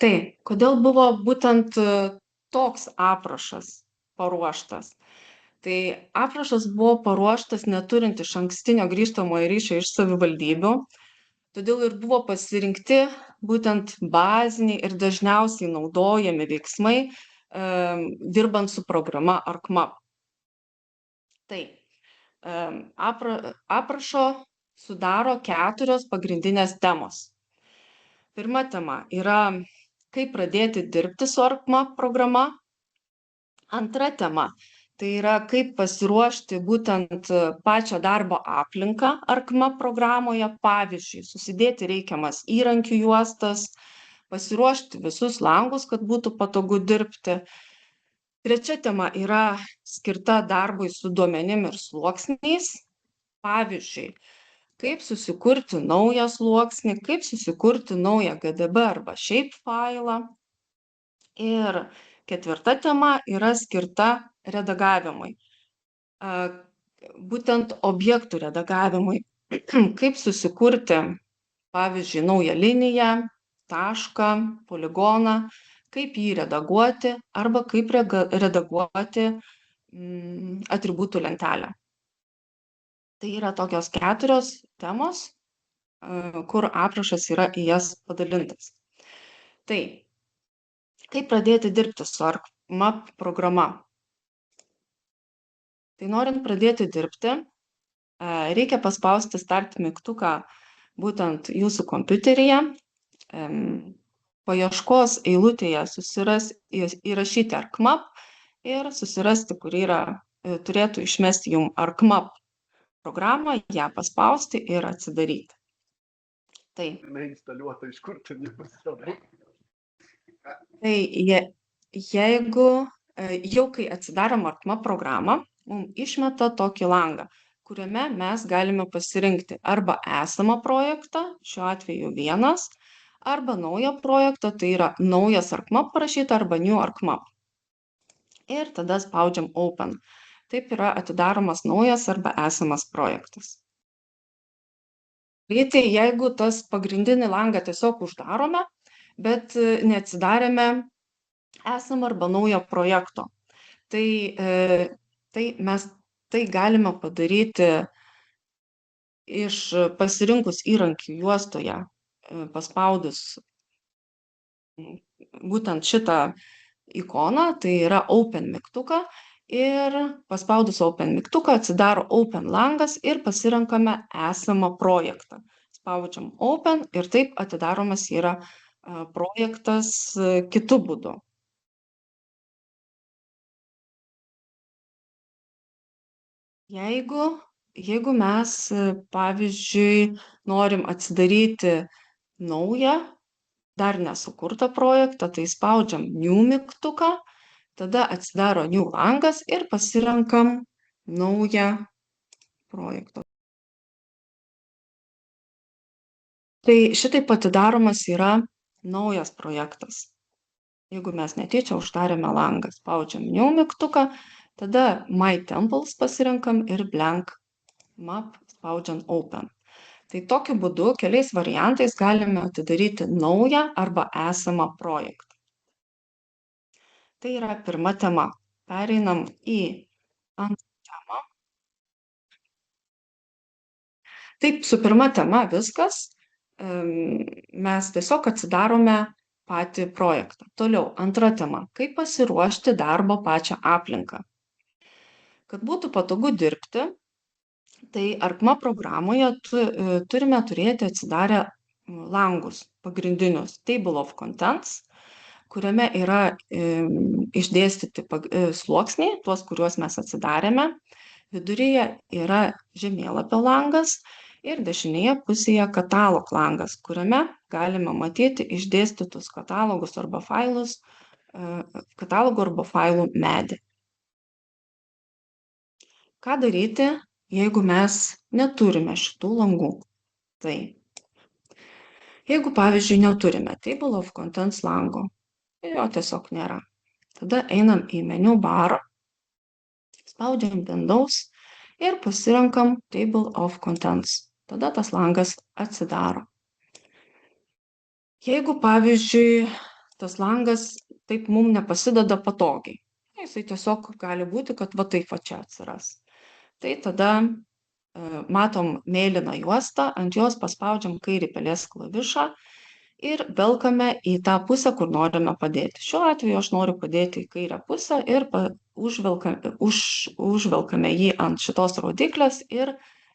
Tai kodėl buvo būtent toks aprašas paruoštas? Tai aprašas buvo paruoštas neturint išankstinio grįžtamojo ryšio iš savivaldybių, todėl ir buvo pasirinkti būtent baziniai ir dažniausiai naudojami veiksmai dirbant su programa ArcMap. Tai aprašo sudaro 4 pagrindinės temos. Pirma tema yra, kaip pradėti dirbti su ArcMap programa. Antra tema tai yra, kaip pasiruošti būtent pačią darbo aplinką ArcMap programoje, pavyzdžiui, susidėti reikiamas įrankių juostas, pasiruošti visus langus, kad būtų patogu dirbti. Trečia tema yra skirta darbui su duomenim ir sluoksniais, pavyzdžiui, kaip susikurti naują sluoksnį, kaip susikurti naują GDB arba shape failą. Ir ketvirta tema yra skirta redagavimui, būtent objektų redagavimui, kaip susikurti, pavyzdžiui, naują liniją, tašką, poligoną, kaip jį redaguoti arba kaip redaguoti atributų lentelę. Tai yra tokios 4 temos, kur aprašas yra į jas padalintas. Tai kaip pradėti dirbti su ArcMap programa? Tai norint pradėti dirbti, reikia paspausti start mygtuką būtent jūsų kompiuteryje, paieškos eilutėje įrašyti ArcMap ir susirasti, kur yra, turėtų išmesti jums ArcMap programą, ją paspausti ir atsidaryti. Tai neinstaliuota, iš kur ten jau pasirodai? Tai jeigu jau kai atsidarom ArcMap programą, mums išmeta tokį langą, kuriame mes galime pasirinkti arba esamą projektą, šiuo atveju 1, arba naują projektą, tai yra naujas ArcMap parašyta arba New ArcMap. Ir tada spaudžiam Open. Taip yra atidaromas naujas arba esamas projektas. Greitai, jeigu tas pagrindinį langą tiesiog uždarome, bet neatsidarėme esamą arba naujo projekto, tai mes tai galime padaryti pasirinkus įrankių juostoje, paspaudus būtent šitą ikoną, tai yra Open mygtuką, ir paspaudus Open mygtuką atsidaro Open langas ir pasirenkame esamą projektą. Spaudžiam Open ir taip atidaromas yra projektas kitu būdu. Jeigu mes, pavyzdžiui, norim atsidaryti naują, dar nesukurtą projektą, tai spaudžiam New mygtuką, tada atsidaro New langas ir pasirenkam naują projektą. Tai šitaip atidaromas yra naujas projektas. Jeigu mes netyčia uždarėme langą, spaudžiam New mygtuką, tada My Temples pasirenkam ir Blank Map spaudžiam Open. Tai tokiu būdu keliais variantais galime atidaryti naują arba esamą projektą. Tai yra pirma tema. Pereinam į antrą temą. Taip, su pirma tema viskas. Mes tiesiog atsidarome patį projektą. Toliau, antra tema. Kaip pasiruošti darbo pačią aplinką. Kad būtų patogu dirbti, tai ArcMap programoje turime turėti atsidarę langus pagrindinius Table of Contents, kuriame yra išdėstyti sluoksniai, tuos, kuriuos mes atsidarėme. Viduryje yra žemėlapio langas ir dešinėje pusėje katalog langas, kuriame galime matyti išdėstytus katalogus arba failus, katalogų arba failų medį. Ką daryti, jeigu mes neturime šitų langų? Tai jeigu, pavyzdžiui, neturime Table of Contents lango, jo tiesiog nėra, tada einam į meniu barą, spaudžiam Windows ir pasirenkam Table of Contents. Tada tas langas atsidaro. Jeigu, pavyzdžiui, tas langas taip mum nepasideda patogiai. Jisai tiesiog gali būti, kad va taip va čia atsiras. Tai tada matom mėlyną juostą, ant jos paspaudžiam kairį pelės klavišą ir velkame į tą pusę, kur norime padėti. Šiuo atveju aš noriu padėti į kairę pusę ir užvelkame jį ant šitos rodiklės ir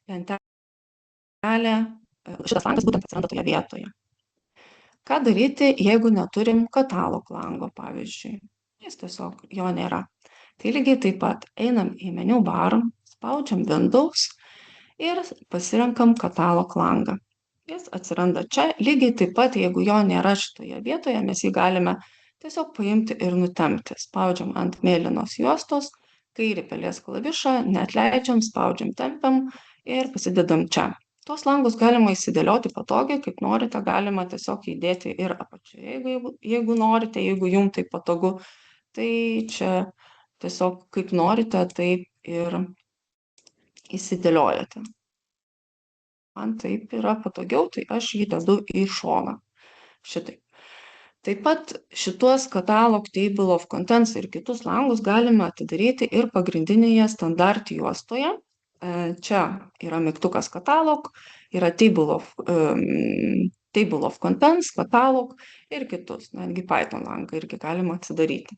lentelė, šitas langas būtent atsiranda toje vietoje. Ką daryti, jeigu neturim katalog lango, pavyzdžiui? Jis tiesiog jo nėra. Tai lygiai taip pat einam į meniu barą, spaudžiam Windows ir pasirenkam katalog langą. Jis atsiranda čia, lygiai taip pat, jeigu jo nėra šitoje vietoje, mes jį galime tiesiog paimti ir nutempti. Spaudžiam ant mėlynos juostos, kairį pelės klavišą, neatleidžiam, spaudžiam, tempiam ir pasidedam čia. Tuos langus galima įsidėlioti patogiai, kaip norite, galima tiesiog įdėti ir apačioje, jeigu norite, jeigu jums tai patogu, tai čia tiesiog kaip norite, taip ir įsidėliojate. Man taip yra patogiau, tai aš jį dedu į šoną. Šitaip. Taip pat šituos Catalog, Table of Contents ir kitus langus galima atidaryti ir pagrindinėje standart juostoje. Čia yra mygtukas Catalog, yra Table of Contents, Catalog ir kitus. Netgi Python langą irgi galima atsidaryti.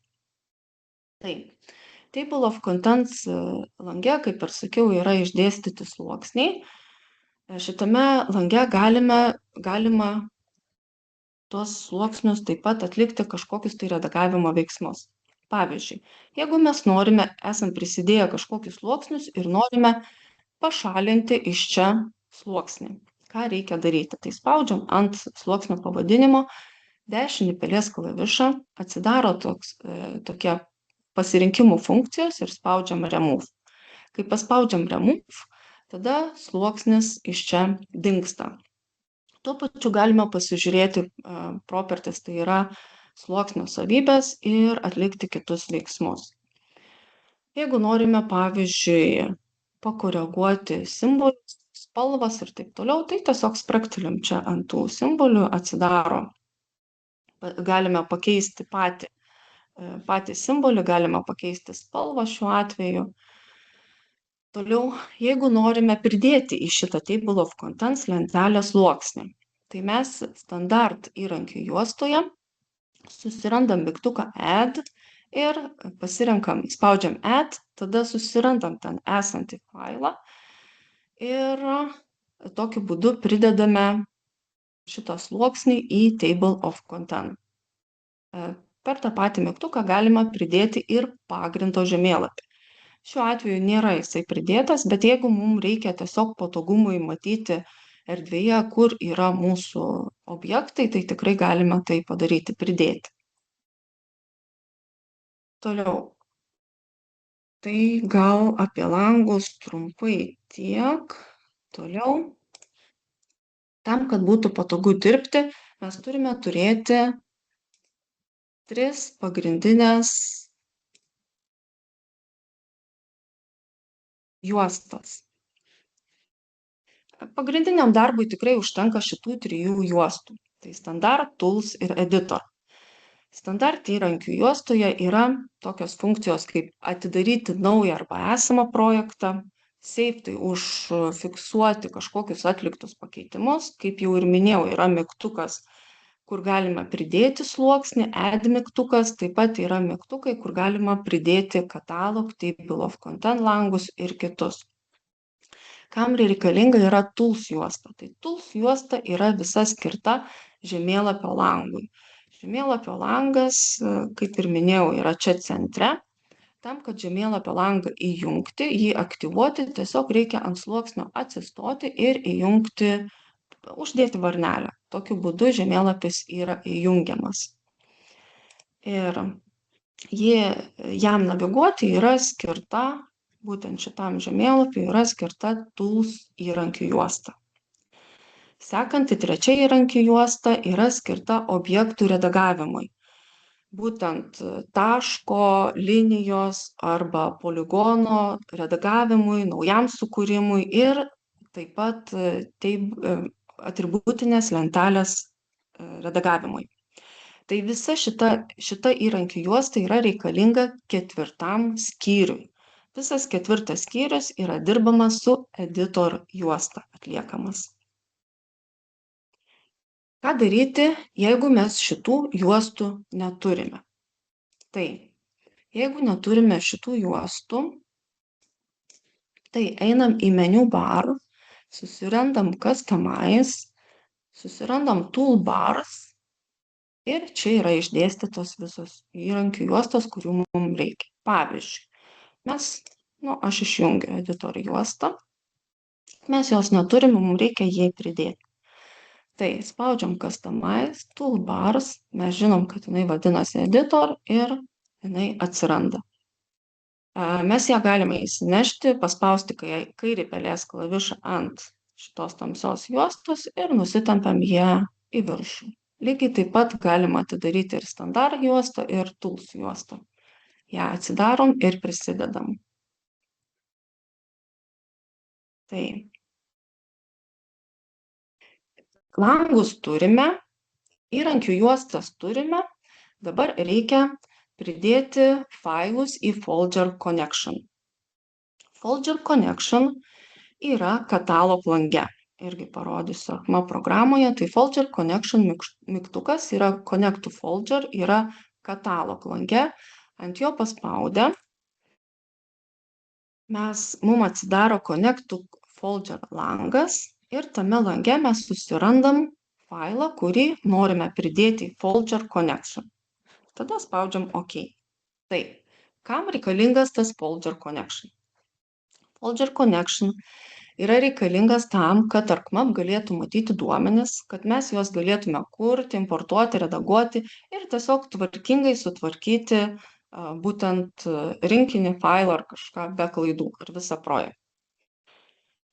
Taip. Table of Contents lange, kaip ir sakiau, yra išdėstyti sluoksniai. Šitame lange galima tuos sluoksnius taip pat atlikti kažkokius tai redagavimo veiksmus. Pavyzdžiui, jeigu mes esam prisidėję kažkokius sluoksnius ir norime pašalinti iš čia sluoksnį. Ką reikia daryti? Tai spaudžiam ant sluoksnio pavadinimo dešinį pelės klavišą, atsidaro tokie pasirinkimų funkcijos ir spaudžiam Remove. Kai paspaudžiam Remove, tada sluoksnis iš čia dingsta. Tuo pačiu galime pasižiūrėti properties, tai yra sluoksnio savybės ir atlikti kitus veiksmus. Jeigu norime, pavyzdžiui, pakoreguoti simbolius, spalvas ir taip toliau, tai tiesiog spraktelim čia ant tų simbolių, atsidaro. Galime pakeisti patį simbolį, galime pakeisti spalvą šiuo atveju. Toliau, jeigu norime pridėti į šitą Table of Contents lentelę sluoksnį, tai mes standart įrankių juostoje susirandam mygtuką Add ir pasirenkam, spaudžiam Add, tada susirandam ten esantį failą ir tokiu būdu pridedame šitą sluoksnį į Table of Contents. Per tą patį mygtuką galima pridėti ir pagrindo žemėlapį. Šiuo atveju nėra jisai pridėtas, bet jeigu mums reikia tiesiog patogumui matyti erdvėje, kur yra mūsų objektai, tai tikrai galime tai padaryti, pridėti. Toliau. Tai gal apie langus trumpai tiek. Toliau. Tam, kad būtų patogu dirbti, mes turime turėti 3 pagrindinės juostas. Pagrindiniam darbui tikrai užtenka šitų 3 juostų. Tai Standard, Tools ir Editor. Standart įrankių juostoje yra tokios funkcijos kaip atidaryti naują arba esamą projektą, Save tai užfiksuoti kažkokius atliktus pakeitimus, kaip jau ir minėjau, yra mygtukas, kur galima pridėti sluoksnį, Add mygtukas, taip pat yra mygtukai, kur galima pridėti Catalog, Table of Contents langus ir kitus. Kam reikalinga yra Tools juosta? Tai Tools juosta yra visa skirta žemėlapio langui. Žemėlapio langas, kaip ir minėjau, yra čia centre. Tam, kad žemėlapio langą įjungti, jį aktyvuoti, tiesiog reikia ant sluoksnio atsistoti ir įjungti, uždėti varnelę. Tokiu būdu žemėlapis yra įjungiamas. Ir jam naviguoti yra skirta, būtent šitam žemėlapiui yra skirta Tools įrankių juosta. Sekanti 3 įrankių juosta yra skirta objektų redagavimui. Būtent taško, linijos arba poligono redagavimui, naujam sukūrimui ir taip pat atributinės lentelės redagavimui. Tai visa šita įrankių juosta yra reikalinga 4 skyriui. Visas 4 skyrius yra dirbamas su editor juosta atliekamas. Ką daryti, jeigu mes šitų juostų neturime? Tai, jeigu neturime šitų juostų, tai einam į meniu bar, susirandam Customize, susirandam Toolbars ir čia yra išdėstytos visos įrankių juostos, kurių mums reikia. Pavyzdžiui, aš išjungiu editor juostą, mes jos neturim, mums reikia jį pridėti. Tai spaudžiam Customize, Toolbars, mes žinom, kad jinai vadinasi Editor ir jinai atsiranda. Mes ją galime įsinešti, paspausti kairį pelės klavišą ant šitos tamsios juostos ir nusitempiam ją į viršų. Lygiai taip pat galima atidaryti ir Standard juostą, ir Tools juostą. Ją atsidarom ir prisidedam. Tai langus turime, įrankių juostas turime, dabar reikia pridėti failus į Folder Connection. Folder Connection yra katalog lange. Irgi parodysiu ARCMA programoje. Tai Folder Connection mygtukas yra Connect to Folder, yra katalog lange. Ant jo paspaudę mums atsidaro Connect to Folder langas ir tame lange mes susirandam failą, kurį norime pridėti į Folder Connection. Tada spaudžiam OK. Tai, kam reikalingas tas Folder Connection? Folder Connection yra reikalingas tam, kad ARCMA galėtų matyti duomenis, kad mes juos galėtume kurti, importuoti, redaguoti ir tiesiog tvarkingai sutvarkyti būtent rinkinį, failą ar kažką be klaidų ar visą projektą.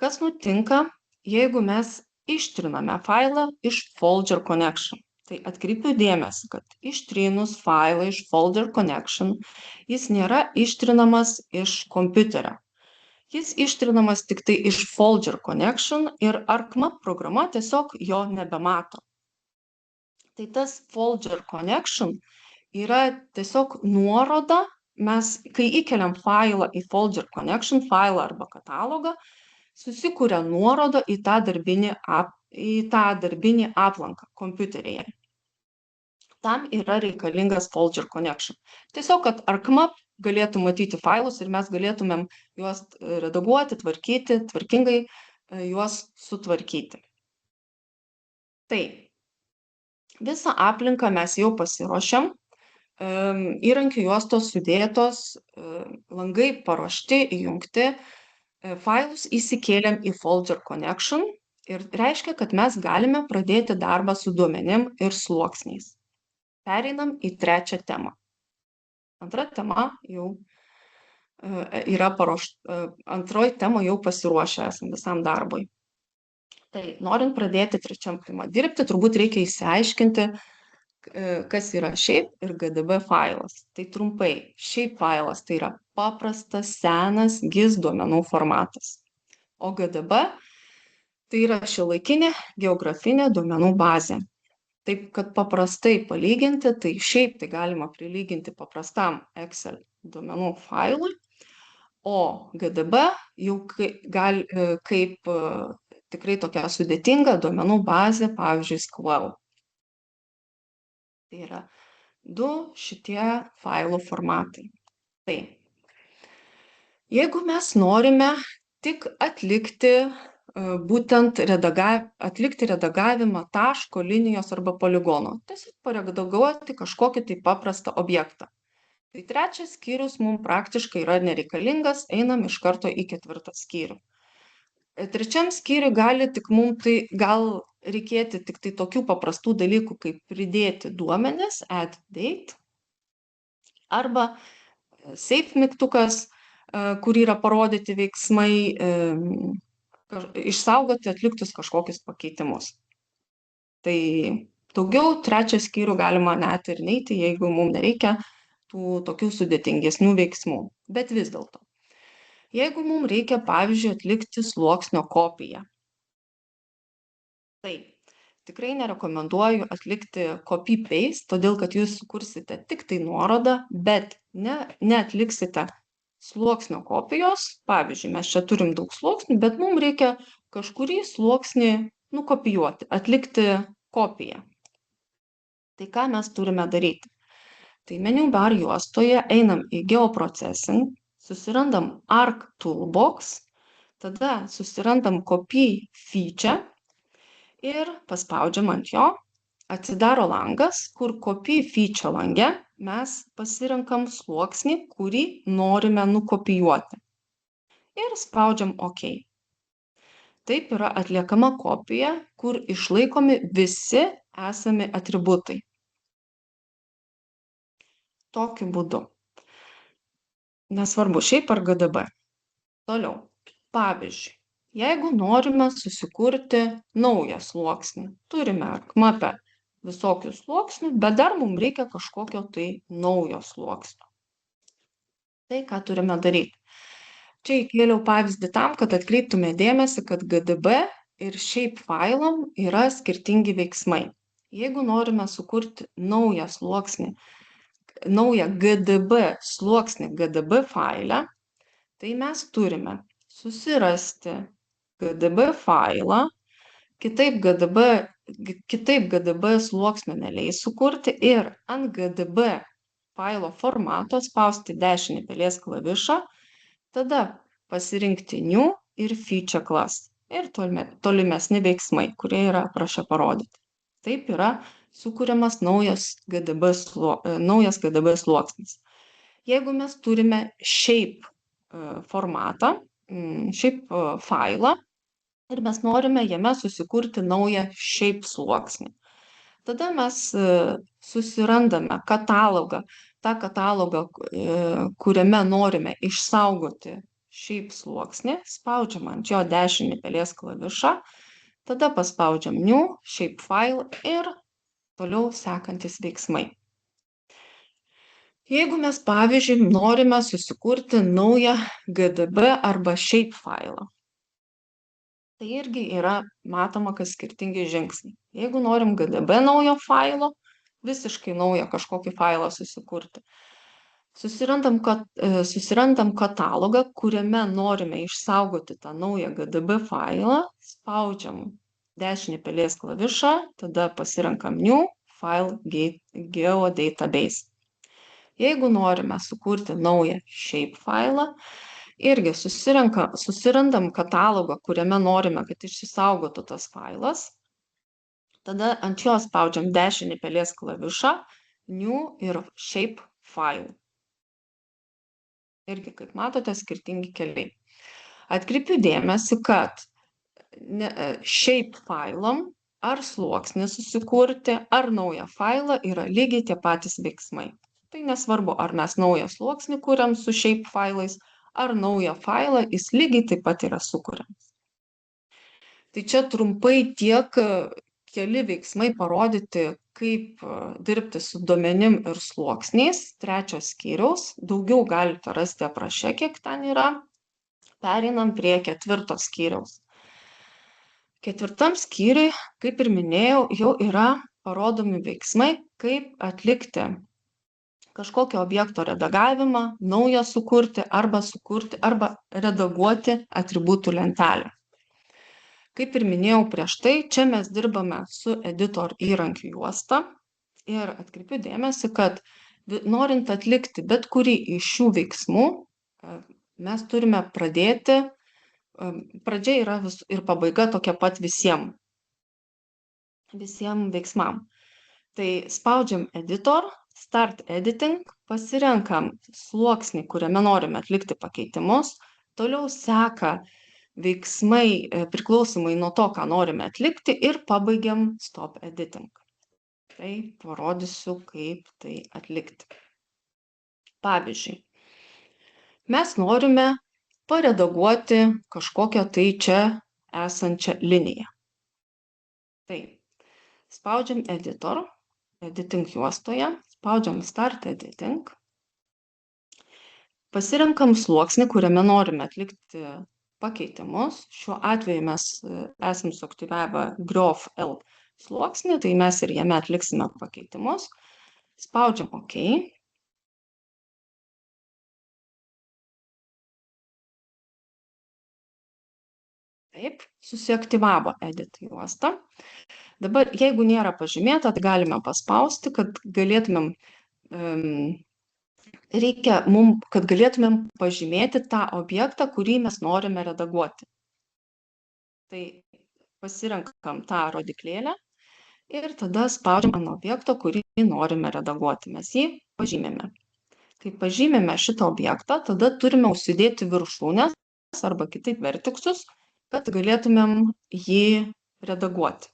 Kas nutinka, jeigu mes ištriname failą iš Folder Connection? Tai atkreipiu dėmesį, kad ištrynus failą iš Folder Connection, jis nėra ištrinamas iš kompiuterio. Jis ištrinamas tik tai iš Folder Connection ir ARCMA programa tiesiog jo nebemato. Tai tas Folder Connection yra tiesiog nuoroda, mes kai įkeliam failą į Folder Connection, failą arba katalogą, susikuria nuoroda į tą darbinį aplanką kompiuteryje. Tam yra reikalingas Folder Connection. Tiesiog, kad ARCMA galėtų matyti failus ir mes galėtumėm juos redaguoti, tvarkyti, tvarkingai juos sutvarkyti. Tai, visą aplinką mes jau pasiruošėm, įrankių juostos sudėtos, langai paruošti, įjungti, failus įsikėlėm į Folder Connection ir reiškia, kad mes galime pradėti darbą su duomenim ir sluoksniais. Pereinam į 3 temą. Antra tema jau yra paruošta, antroji tema jau pasiruošę esam visam darbui. Tai norint pradėti 3 temą dirbti, turbūt reikia įsiaiškinti, kas yra shape ir GDB failas. Tai trumpai, shape failas tai yra paprastas, senas GIS duomenų formatas. O GDB tai yra šiuolaikinė geografinė duomenų bazė. Taip, kad paprastai palyginti, tai šiaip tai galima prilyginti paprastam Excel duomenų failui, o GDB jau kaip tikrai tokia sudėtinga duomenų bazė, pavyzdžiui, SQL. Tai yra 2 šitie failų formatai. Tai, jeigu mes norime tik atlikti redagavimą taško, linijos arba poligono. Tiesiog paredaguoti kažkokį tai paprastą objektą. Tai 3 skyrius mums praktiškai yra nereikalingas, einam iš karto į 4 skyrių. 3 skyriui gal reikėti tik tai tokių paprastų dalykų, kaip pridėti duomenis, add date, arba save mygtukas, kur yra parodyti veiksmai, išsaugoti atliktus kažkokius pakeitimus. Tai daugiau 3 skyrių galima net ir neiti, jeigu mums nereikia tų tokių sudėtingesnių veiksmų. Bet vis dėlto, jeigu mums reikia, pavyzdžiui, atlikti sluoksnio kopiją, tikrai nerekomenduoju atlikti copy-paste, todėl kad jūs sukursite tik tai nuorodą, bet neatliksite sluoksnio kopijos. Pavyzdžiui, mes čia turim daug sluoksnių, bet mums reikia kažkurį sluoksnį nukopijuoti, atlikti kopiją. Tai ką mes turime daryti? Tai menu bar juostoje einam į Geoprocessing, susirandam Arc Toolbox, tada susirandam Copy Feature ir paspaudžiam ant jo, atsidaro langas, kur Copy Feature lange mes pasirenkam sluoksnį, kurį norime nukopijuoti. Ir spaudžiam OK. Taip yra atliekama kopija, kur išlaikomi visi esami atributai. Tokiu būdu. Nesvarbu, šiaip ar GDB. Toliau. Pavyzdžiui, jeigu norime susikurti naują sluoksnį, turime ArcMap'e visokių sluoksnių, bet dar mums reikia kažkokio tai naujo sluoksnio. Tai ką turime daryti? Čia įkėliau pavyzdį tam, kad atkreiptume dėmesį, kad GDB ir shapefailam yra skirtingi veiksmai. Jeigu norime sukurti naują sluoksnį, naują GDB sluoksnį GDB failę, tai mes turime susirasti GDB failą, kitaip GDB sluoksnio neleis sukurti ir ant GDB failo formato spausti dešinį pelės klavišą, tada pasirinkti New ir Feature Class ir tolimesni veiksmai, kurie yra apraše parodyti. Taip yra sukuriamas naujas GDB sluoksnis. Jeigu mes turime shape formatą, shape failą ir mes norime jame susikurti naują shape sluoksnį. Tada mes susirandame katalogą, tą katalogą, kuriame norime išsaugoti shape sluoksnį, spaudžiam ant jo dešinį pelės klavišą, tada paspaudžiam New, Shapefile ir toliau sekantis veiksmai. Jeigu mes, pavyzdžiui, norime susikurti naują GDB arba shapefailą, tai irgi yra matoma, kad skirtingi žingsniai. Jeigu norim GDB naujo failo, visiškai naują kažkokį failą susikurti, susirandam katalogą, kuriame norime išsaugoti tą naują GDB failą, spaudžiam dešinį pelės klavišą, tada pasirenkam New, File, Geodatabase. Jeigu norime sukurti naują shapefailą, irgi susirandam katalogą, kuriame norime, kad išsisaugotų tas failas. Tada ant jo spaudžiam dešinį pelės klavišą, New ir Shapefile. Irgi, kaip matote, skirtingi keliai. Atkreipiu dėmesį, kad shapefailam ar sluoksnį susikurti, ar naują failą yra lygiai tie patys veiksmai. Tai nesvarbu, ar mes naują sluoksnį kuriam su shapefailais, ar naują failą, jis lygiai taip pat yra sukuriamas. Tai čia trumpai tiek keli veiksmai parodyti, kaip dirbti su duomenim ir sluoksniais, 3 skyriaus, daugiau galite rasti apraše, kiek ten yra. Pereinam prie 4 skyriaus. 4 skyriui, kaip ir minėjau, jau yra parodomi veiksmai, kaip atlikti kažkokio objekto redagavimą, naują sukurti arba redaguoti atributų lentelę. Kaip ir minėjau prieš tai, čia mes dirbame su editor įrankiu juosta ir atkreipiu dėmesį, kad norint atlikti bet kurį iš šių veiksmų, mes turime pradėti, pradžia yra ir pabaiga tokia pat visiems veiksmam. Tai spaudžiam editor, Start Editing, pasirenkam sluoksnį, kuriame norime atlikti pakeitimus, toliau seka veiksmai priklausomai nuo to, ką norime atlikti ir pabaigiam Stop Editing. Tai parodysiu, kaip tai atlikti. Pavyzdžiui, mes norime paredaguoti kažkokią tai čia esančią liniją. Tai spaudžiam Editor, Editing juostoje, spaudžiam Start Editing, pasirenkam sluoksnį, kuriame norime atlikti pakeitimus. Šiuo atveju mes esam suaktyvavę GrowthL sluoksnį, tai mes ir jame atliksime pakeitimus. Spaudžiam OK. Taip, susiaktyvavo Edit juosta. Dabar, jeigu nėra pažymėta, tai galime paspausti, kad galėtumėm, reikia mums, kad galėtumėm pažymėti tą objektą, kurį mes norime redaguoti. Tai pasirenkam tą rodiklėlę ir tada spaudžiam ant objekto, kurį norime redaguoti. Mes jį pažymėme. Kai pažymėme šitą objektą, tada turime užsidėti viršūnės arba kitaip vertiksus, kad galėtumėm jį redaguoti.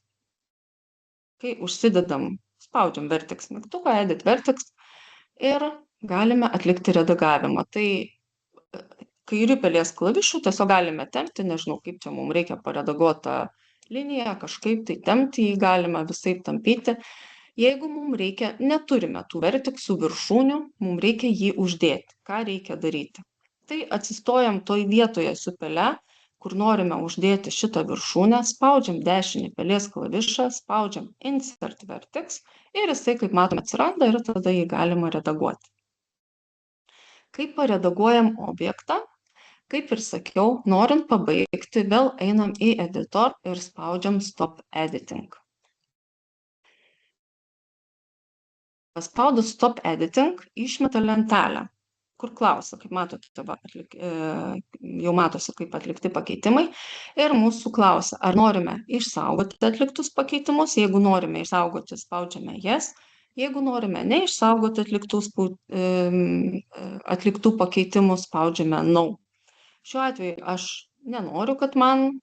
Kai užsidedam, spaudžiam vertex mygtuką, edit vertex ir galime atlikti redagavimą. Tai kairiu pelės klavišu tiesiog galime tempti, nežinau, kaip čia mums reikia paredaguotą liniją, kažkaip tai tempti jį galime, visaip tampyti. Jeigu mums reikia, neturime tų vertiksų viršūnių, mums reikia jį uždėti. Ką reikia daryti? Tai atsistojam toj vietoje su pele, kur norime uždėti šitą viršūnę, spaudžiam dešinį pelės klavišą, spaudžiam Insert Vertex ir jisai, kaip matome, atsiranda ir tada jį galima redaguoti. Kai paredaguojam objektą, kaip ir sakiau, norint pabaigti, vėl einam į editor ir spaudžiam Stop Editing. Paspaudus Stop Editing išmeta lentelę, kur klausia, kaip matote, jau matosi, kaip atlikti pakeitimai. Ir mūsų klausia, ar norime išsaugoti atliktus pakeitimus. Jeigu norime išsaugoti, spaudžiame Yes. Jeigu norime neišsaugoti atliktų pakeitimų, spaudžiame No. Šiuo atveju aš nenoriu, kad man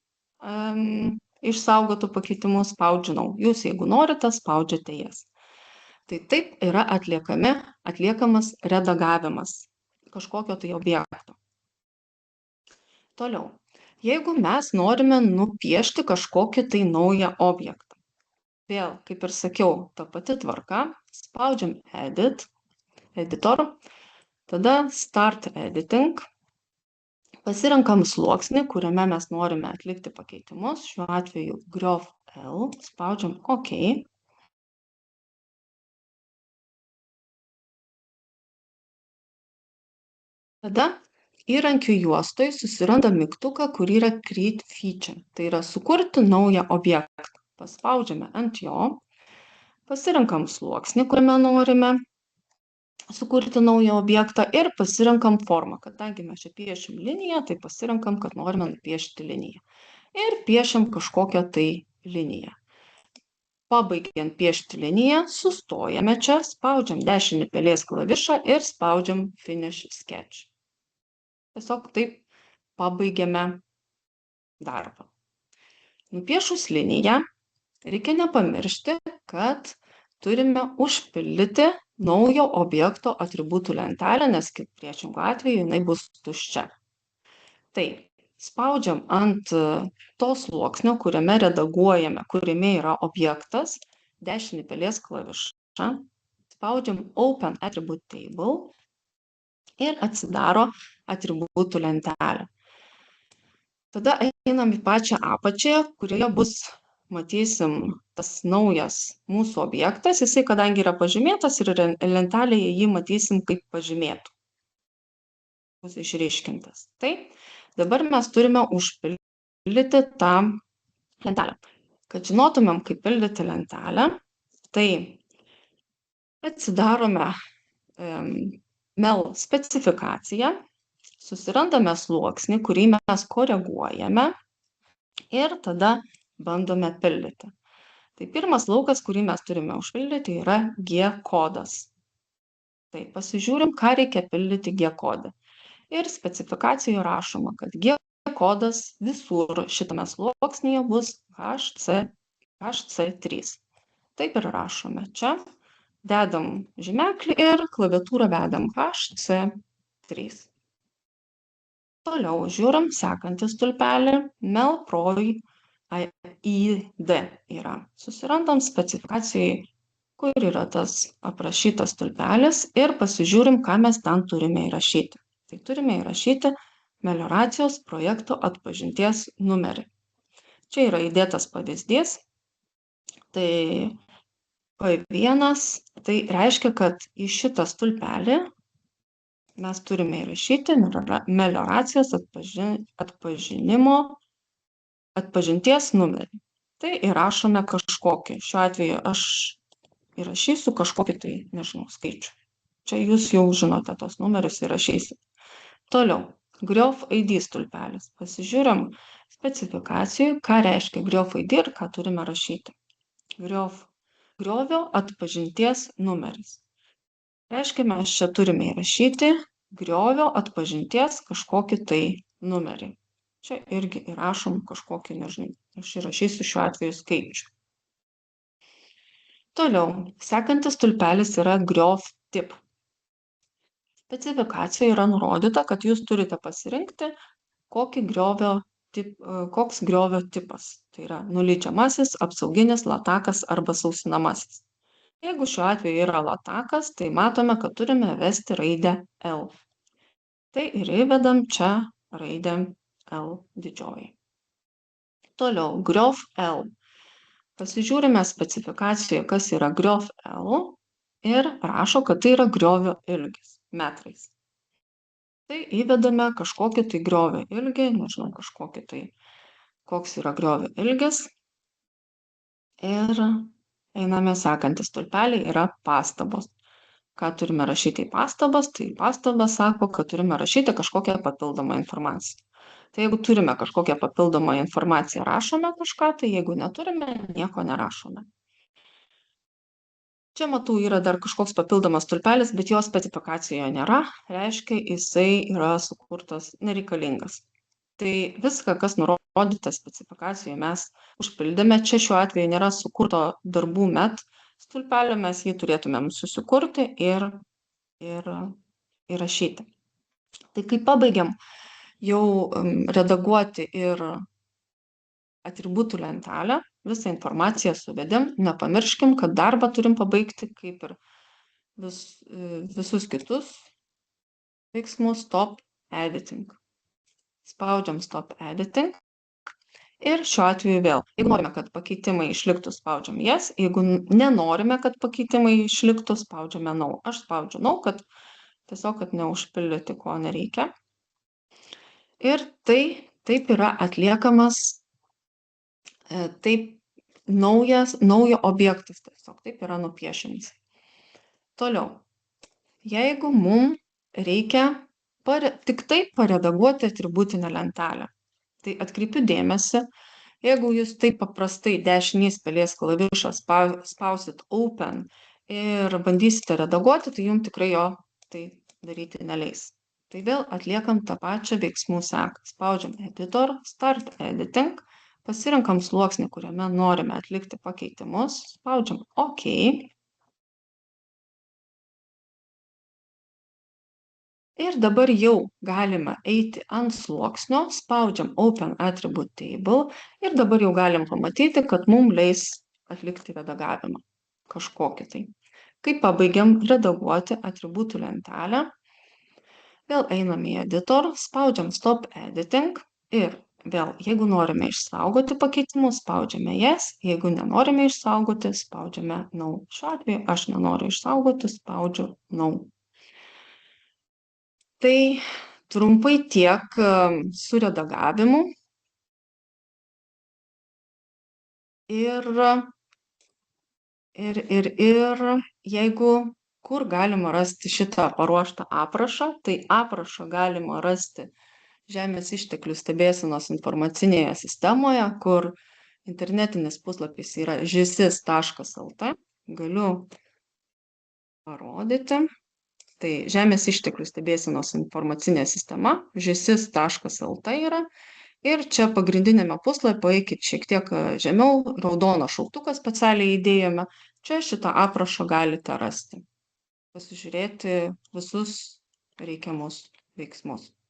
išsaugotų pakeitimus, spaudžiu No. Jūs, jeigu norite, spaudžiate Yes. Tai taip yra atliekamas redagavimas kažkokio tai objekto. Toliau, jeigu mes norime nupiešti kažkokį tai naują objektą. Vėl, kaip ir sakiau, ta pati tvarka, spaudžiam Edit, Editor, tada Start Editing, pasirenkam sluoksnį, kuriame mes norime atlikti pakeitimus, šiuo atveju Graph L, spaudžiam OK. Tada įrankių juostoje susirandam mygtuką, kur yra Create Feature, tai yra sukurti naują objektą. Paspaudžiame ant jo, pasirenkam sluoksnį, kuriame norime sukurti naują objektą ir pasirenkam formą. Kadangi mes čia piešim liniją, tai pasirenkam, kad norime nupiešti liniją. Ir piešiam kažkokią tai liniją. Pabaigiant piešti liniją, sustojame čia, spaudžiam dešinį pelės klavišą ir spaudžiam Finish Sketch. Tiesiog taip pabaigiame darbą. Nupiešus liniją, reikia nepamiršti, kad turime užpildyti naujo objekto atributų lentelę, nes priešingų atveju jinai bus tuščia. Tai spaudžiam ant to sluoksnio, kuriame redaguojame, kuriame yra objektas, dešinį pelės klavišą, spaudžiam Open Attribute Table ir atsidaro atributų lentelę. Tada einam į pačią apačią, kurioje bus, matysim, tas naujas mūsų objektas. Jisai, kadangi yra pažymėtas ir lentelėje jį matysim kaip pažymėtų. Bus išryškintas. Tai dabar mes turime užpildyti tą lentelę. Kad žinotumėm, kaip pildyti lentelę, tai atsidarome MEL specifikaciją, susirandame sluoksnį, kurį mes koreguojame ir tada bandome pildyti. Tai pirmas laukas, kurį mes turime užpildyti, yra G kodas. Tai pasižiūrim, ką reikia pildyti G kode. Ir specifikacijoje rašoma, kad G kodas visur šitame sluoksnyje bus HC3. Taip ir rašome čia. Dedam žymeklį ir klaviatūrą vedam HC3. Toliau žiūrim sekantį stulpelį, MELPROI ID yra. Susirandam specifikacijai, kur yra tas aprašytas stulpelis ir pasižiūrim, ką mes ten turime įrašyti. Tai turime įrašyti melioracijos projekto atpažinties numerį. Čia yra įdėtas pavyzdys, Tai P1 tai reiškia, kad į šitą stulpelį mes turime įrašyti melioracijos atpažinties numerį. Tai įrašome kažkokį. Šiuo atveju aš įrašysiu kažkokį tai, nežinau, skaičių. Čia jūs jau žinote tos numerius įrašysit. Toliau, Griof ID stulpelis. Pasižiūrim specifikacijų, ką reiškia Griof ID ir ką turime rašyti. Griovio atpažinties numeris. Reiškia, mes čia turime įrašyti griovio atpažinties kažkokį tai numerį. Čia irgi įrašom kažkokį, nežinau, aš įrašysiu šiuo atveju skaičių. Toliau, sekantis stulpelis yra Griof tip. Specifikacijoje yra nurodyta, kad jūs turite pasirinkti, koks griovio tipas. Tai yra nuleidžiamasis, apsauginis, latakas arba sausinamasis. Jeigu šiuo atveju yra latakas, tai matome, kad turime vesti raidę L. Tai ir įvedam čia raidę L didžioji. Toliau, Griof L. Pasižiūrime specifikacijoje, kas yra Griof L ir rašo, kad tai yra griovio ilgis metrais. Tai įvedame kažkokį tai griovio ilgį, nežinau, kažkokį tai, koks yra griovio ilgis. Ir einame sekantį stulpelį, yra pastabos. Ką turime rašyti į pastabas? Tai pastabas sako, kad turime rašyti kažkokią papildomą informaciją. Tai jeigu turime kažkokią papildomą informaciją, rašome kažką, tai jeigu neturime, nieko nerašome. Čia matau, yra dar kažkoks papildomas stulpelis, bet jo specifikacijoje nėra, reiškia, jisai yra sukurtas nereikalingas. Tai viską, kas nurodyta specifikacijoje, mes užpildėme. Čia šiuo atveju nėra sukurto darbų met stulpelio, mes jį turėtumėm susikurti ir įrašyti. Tai kai pabaigiam jau redaguoti ir atributų lentelę, visą informaciją suvedėm, nepamirškim, kad darbą turim pabaigti kaip ir visus kitus veiksmus stop editing. Spaudžiam stop editing ir šiuo atveju vėl, jeigu norime, kad pakeitimai išliktų, spaudžiam yes, jeigu nenorime, kad pakeitimai išliktų, spaudžiame no. Aš spaudžiu no, kad tiesiog, kad neužpildyti, ko nereikia. Ir taip yra atliekamas naujo objektas, tiesiog taip yra nupiešiamas. Toliau, jeigu mums reikia tik taip paredaguoti atributinę lentelę, tai atkreipiu dėmesį, jeigu jūs taip paprastai dešinės pelės klavišą spausit open ir bandysite redaguoti, tai jums tikrai jo tai daryti neleis. Tai vėl atliekam tą pačią veiksmų seką. Spaudžiam editor, start editing, pasirenkam sluoksnį, kuriame norime atlikti pakeitimus, spaudžiam OK. Ir dabar jau galime eiti ant sluoksnio, spaudžiam Open Attribute Table ir dabar jau galim pamatyti, kad mums leis atlikti redagavimą kažkokį tai. Kai pabaigiam redaguoti atributų lentelę, vėl einam į editor, spaudžiam Stop Editing ir vėl, jeigu norime išsaugoti pakeitimus, spaudžiame Yes, jeigu nenorime išsaugoti, spaudžiame No. Šiuo atveju aš nenoriu išsaugoti, spaudžiu No. Tai trumpai tiek su redagavimu. Ir jeigu kur galima rasti šitą paruoštą aprašą, tai aprašą galima rasti Žemės išteklių stebėsenos informacinėje sistemoje, kur internetinis puslapis yra žysis.lt. Galiu parodyti. Tai Žemės išteklių stebėsenos informacinė sistema, žysis.lt yra. Ir čia pagrindinėme puslapyje, eikit šiek tiek žemiau, raudoną šauktuką specialiai įdėjome. Čia šitą aprašą galite rasti. Pasižiūrėti visus reikiamus veiksmus.